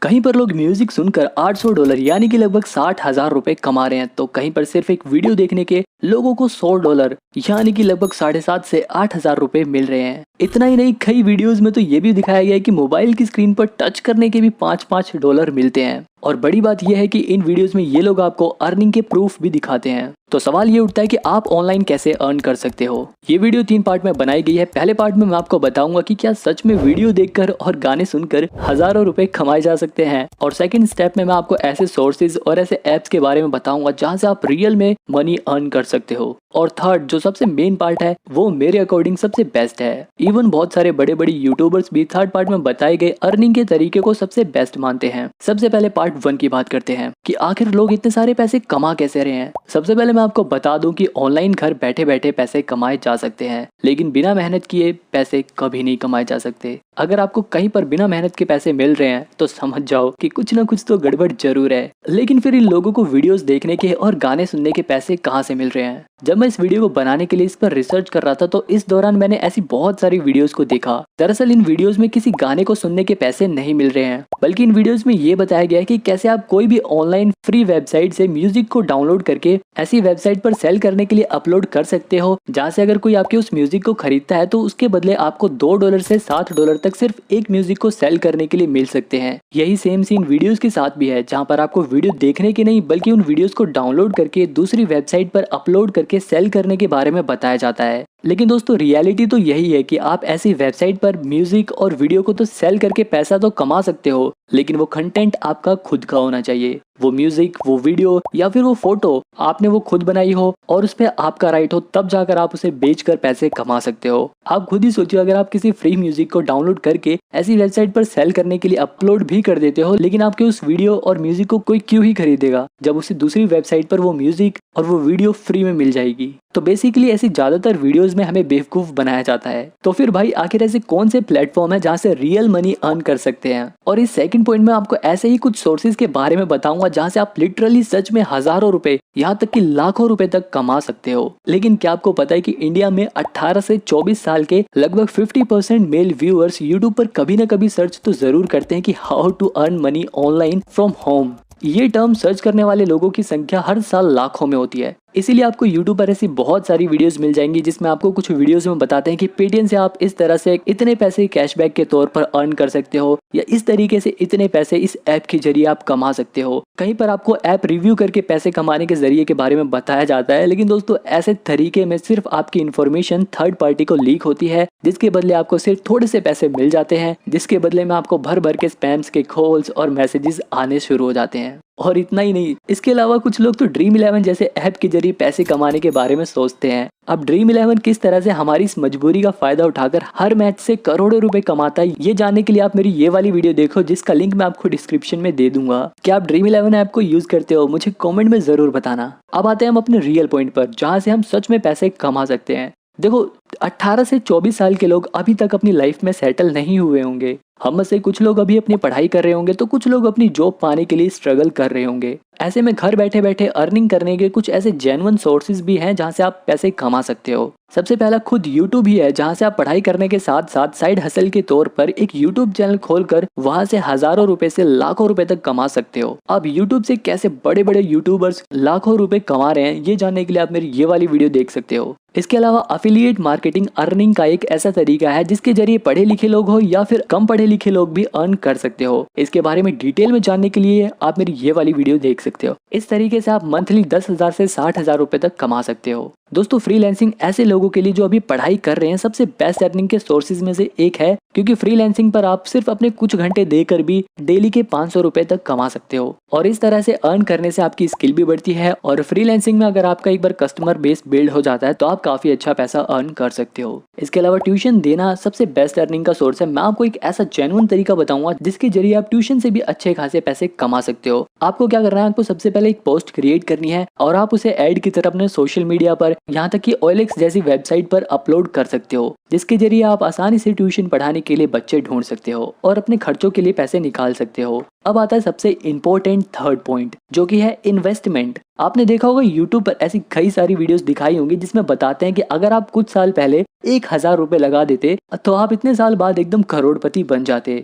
कहीं पर लोग म्यूजिक सुनकर $800 यानी कि लगभग 60,000 रुपए कमा रहे हैं, तो कहीं पर सिर्फ एक वीडियो देखने के लोगों को $100 यानी कि लगभग 7,500 से 8,000 रुपए मिल रहे हैं। इतना ही नहीं, कई वीडियोस में तो ये भी दिखाया गया है कि मोबाइल की स्क्रीन पर टच करने के भी $5-5 मिलते हैं। और बड़ी बात यह है कि इन वीडियोस में ये लोग आपको अर्निंग के प्रूफ भी दिखाते हैं। तो सवाल ये उठता है कि आप ऑनलाइन कैसे अर्न कर सकते हो। ये वीडियो 3 पार्ट में बनाई गई है। पहले पार्ट में मैं आपको बताऊंगा कि क्या सच में वीडियो देखकर और गाने सुनकर हजारों रुपए कमाए जा सकते हैं, और सेकंड स्टेप में मैं आपको ऐसे सोर्सेज और ऐसे ऐप्स के बारे में बताऊंगा जहां से आप रियल में मनी अर्न कर सकते हो। और थर्ड जो सबसे मेन पार्ट है वो मेरे अकॉर्डिंग सबसे बेस्ट है। इवन बहुत सारे बड़े बड़े यूट्यूबर्स भी थर्ड पार्ट में बताए गए अर्निंग के तरीके को सबसे बेस्ट मानते हैं। सबसे पहले पार्ट 1 की बात करते हैं कि आखिर लोग इतने सारे पैसे कमा कैसे रहे हैं। सबसे पहले मैं आपको बता दूं कि ऑनलाइन घर बैठे बैठे पैसे कमाए जा सकते हैं, लेकिन बिना मेहनत किए पैसे कभी नहीं कमाए जा सकते। अगर आपको कहीं पर बिना मेहनत के पैसे मिल रहे हैं तो समझ जाओ कि कुछ ना कुछ तो गड़बड़ जरूर है। लेकिन फिर इन लोगों को वीडियोस देखने के और गाने सुनने के पैसे कहां से मिल रहे हैं। जब मैं इस वीडियो को बनाने के लिए इस पर रिसर्च कर रहा था तो इस दौरान मैंने ऐसी बहुत सारी वीडियोस को देखा। दरअसल इन वीडियोस में किसी गाने को सुनने के पैसे नहीं मिल रहे हैं, बल्कि इन वीडियोस में ये बताया गया है कि कैसे आप कोई भी ऑनलाइन फ्री वेबसाइट से म्यूजिक को डाउनलोड करके ऐसी वेबसाइट पर सेल करने के लिए अपलोड कर सकते हो, जहां से अगर कोई आपके उस म्यूजिक को खरीदता है तो उसके बदले आपको $2 से $7 तक सिर्फ एक म्यूजिक को सेल करने के लिए मिल सकते हैं। यही सेम सीन वीडियोस के साथ भी है, जहां पर आपको वीडियो देखने के नहीं बल्कि उन वीडियोस को डाउनलोड करके दूसरी वेबसाइट पर अपलोड करके सेल करने के बारे में बताया जाता है। लेकिन दोस्तों रियलिटी तो यही है कि आप ऐसी वेबसाइट पर म्यूजिक और वीडियो को तो सेल करके पैसा तो कमा सकते हो, लेकिन वो कंटेंट आपका खुद का होना चाहिए। वो म्यूजिक, वो वीडियो या फिर वो फोटो आपने वो खुद बनाई हो और उस पर आपका राइट हो, तब जाकर आप उसे बेचकर पैसे कमा सकते हो। आप खुद ही सोचिए, अगर आप किसी फ्री म्यूजिक को डाउनलोड करके ऐसी वेबसाइट पर सेल करने के लिए अपलोड भी कर देते हो, लेकिन आपके उस वीडियो और म्यूजिक को कोई क्यों ही खरीदेगा जब उसे दूसरी वेबसाइट पर वो म्यूजिक और वो वीडियो फ्री में मिल जाएगी। तो बेसिकली ऐसी ज्यादातर वीडियोस में हमें बेवकूफ बनाया जाता है। तो फिर भाई आखिर ऐसे कौन से प्लेटफॉर्म है जहां से रियल मनी अर्न कर सकते हैं। और इस सेकंड पॉइंट में आपको ऐसे ही कुछ सोर्सेज के बारे में बताऊंगा जहां से आप लिटरली सच में हजारों रुपए यहाँ तक कि लाखों रुपए तक कमा सकते हो। लेकिन क्या आपको पता है कि इंडिया में 18 से 24 साल के लगभग 50% मेल व्यूअर्स यूट्यूब पर कभी ना कभी सर्च तो जरूर करते हैं कि how to earn money online from home. ये टर्म सर्च करने वाले लोगों की संख्या हर साल लाखों में होती है। इसीलिए आपको YouTube पर ऐसी बहुत सारी वीडियोस मिल जाएंगी जिसमें आपको कुछ वीडियोस में बताते हैं कि पेटीएम से आप इस तरह से इतने पैसे कैशबैक के तौर पर अर्न कर सकते हो, या इस तरीके से इतने पैसे इस ऐप के जरिए आप कमा सकते हो। कहीं पर आपको ऐप रिव्यू करके पैसे कमाने के जरिए के बारे में बताया जाता है, लेकिन दोस्तों ऐसे तरीके में सिर्फ आपकी इन्फॉर्मेशन थर्ड पार्टी को लीक होती है, जिसके बदले आपको सिर्फ थोड़े से पैसे मिल जाते हैं, जिसके बदले में आपको भर भर के स्पैम्स के कॉल्स और मैसेजेस आने शुरू हो जाते हैं। और इतना ही नहीं, इसके अलावा कुछ लोग तो ड्रीम 11 जैसे ऐप के जरिए पैसे कमाने के बारे में सोचते हैं। अब ड्रीम 11 किस तरह से हमारी इस मजबूरी का फायदा उठाकर हर मैच से करोड़ों रुपए कमाता है, ये जानने के लिए आप मेरी ये वाली वीडियो देखो, जिसका लिंक मैं आपको डिस्क्रिप्शन में दे दूंगा। क्या आप ड्रीम 11 ऐप को यूज करते हो? मुझे कमेंट में जरूर बताना। अब आते हैं हम अपने रियल पॉइंट पर, जहां से हम सच में पैसे कमा सकते हैं। देखो 18 से 24 साल के लोग अभी तक अपनी लाइफ में सेटल नहीं हुए होंगे। हम में से कुछ लोग अभी अपनी पढ़ाई कर रहे होंगे, तो कुछ लोग अपनी जॉब पाने के लिए स्ट्रगल कर रहे होंगे। ऐसे में घर बैठे बैठे अर्निंग करने के कुछ ऐसे जेन्युइन सोर्सेज भी हैं जहां से आप पैसे कमा सकते हो। सबसे पहला खुद YouTube ही है, जहां से आप पढ़ाई करने के साथ साथ साइड हसल के तौर पर एक YouTube चैनल खोलकर वहां से हजारों रुपए से लाखों रुपए तक कमा सकते हो। अब YouTube से कैसे बड़े बड़े यूट्यूबर्स लाखों रुपए कमा रहे हैं, ये जानने के लिए आप मेरी ये वाली वीडियो देख सकते हो। इसके अलावा अफिलिएट मार्केटिंग अर्निंग का एक ऐसा तरीका है जिसके जरिए पढ़े लिखे लोग हो या फिर कम पढ़े लिखे लोग भी अर्न कर सकते हो। इसके बारे में डिटेल में जानने के लिए आप मेरी ये वाली वीडियो देख सकते हो। इस तरीके से आप मंथली 10,000 से 60,000 रुपए तक कमा सकते हो। दोस्तों फ्रीलांसिंग ऐसे लोगों के लिए जो अभी पढ़ाई कर रहे हैं सबसे बेस्ट अर्निंग के सोर्सेज में से एक है, क्योंकि फ्रीलांसिंग पर आप सिर्फ अपने कुछ घंटे देकर भी डेली के 500 रुपए तक कमा सकते हो। और इस तरह से अर्न करने से आपकी स्किल भी बढ़ती है, और फ्रीलांसिंग में अगर आपका एक बार कस्टमर बेस बिल्ड हो जाता है तो आप काफी अच्छा पैसा अर्न कर सकते हो। इसके अलावा ट्यूशन देना सबसे बेस्ट अर्निंग का सोर्स है। मैं आपको एक ऐसा जेन्युइन तरीका बताऊंगा जिसके जरिए आप ट्यूशन से भी अच्छे खासे पैसे कमा सकते हो। आपको क्या करना है, आपको सबसे पहले एक पोस्ट क्रिएट करनी है और आप उसे ऐड की तरह अपने सोशल मीडिया पर, यहाँ तक कि OLX जैसी वेबसाइट पर अपलोड कर सकते हो, जिसके जरिए आप आसानी से ट्यूशन पढ़ाने के लिए बच्चे ढूंढ सकते हो और अपने खर्चों के लिए पैसे निकाल सकते हो। अब आता है सबसे इम्पोर्टेंट थर्ड पॉइंट, जो कि है इन्वेस्टमेंट। आपने देखा होगा यूट्यूब पर ऐसी कई सारी वीडियोस दिखाई होंगी जिसमें बताते हैं कि अगर आप कुछ साल पहले 1,000 रुपए लगा देते तो आप इतने साल बाद एकदम करोड़पति बन जाते।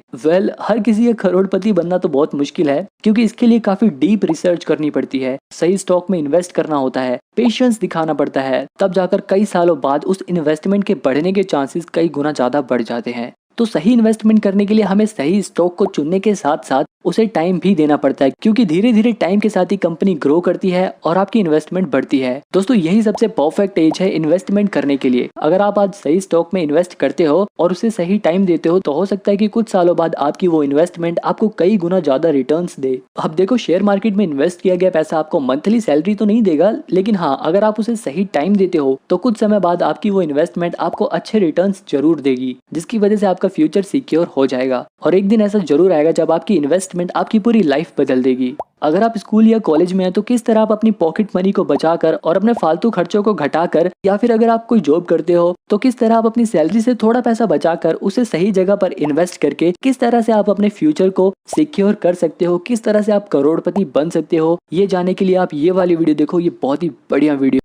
हर किसी का करोड़पति बनना तो बहुत मुश्किल है, क्योंकि इसके लिए काफी डीप रिसर्च करनी पड़ती है, सही स्टॉक में इन्वेस्ट करना होता है, पेशेंस दिखाना पड़ता है, तब जाकर कई सालों बाद उस इन्वेस्टमेंट के बढ़ने के चांसेस कई गुना ज्यादा बढ़ जाते हैं। तो सही इन्वेस्टमेंट करने के लिए हमें सही स्टॉक को चुनने के साथ साथ उसे टाइम भी देना पड़ता है, क्योंकि धीरे धीरे टाइम के साथ ही कंपनी ग्रो करती है और आपकी इन्वेस्टमेंट बढ़ती है। दोस्तों यही सबसे परफेक्ट एज है इन्वेस्टमेंट करने के लिए। अगर आप आज सही स्टॉक में इन्वेस्ट करते हो और उसे सही टाइम देते हो तो हो सकता है कि कुछ सालों बाद आपकी वो इन्वेस्टमेंट आपको कई गुना ज्यादा रिटर्न्स दे। अब देखो, शेयर मार्केट में इन्वेस्ट किया गया पैसा आपको मंथली सैलरी तो नहीं देगा, लेकिन हाँ, अगर आप उसे सही टाइम देते हो तो कुछ समय बाद आपकी वो इन्वेस्टमेंट आपको अच्छे रिटर्न्स जरूर देगी, जिसकी वजह से आपका फ्यूचर सिक्योर हो जाएगा। और एक दिन ऐसा जरूर आएगा जब आपकी इन्वेस्टमेंट आपकी पूरी लाइफ बदल देगी। अगर आप स्कूल या कॉलेज में हैं तो किस तरह आप अपनी पॉकेट मनी को बचाकर और अपने फालतू खर्चों को घटाकर, या फिर अगर आप कोई जॉब करते हो तो किस तरह आप अपनी सैलरी से थोड़ा पैसा बचाकर उसे सही जगह पर इन्वेस्ट करके किस तरह से आप अपने फ्यूचर को सिक्योर कर सकते हो, किस तरह से आप करोड़पति बन सकते हो, ये जानने के लिए आप ये वाली वीडियो देखो। ये बहुत ही बढ़िया वीडियो।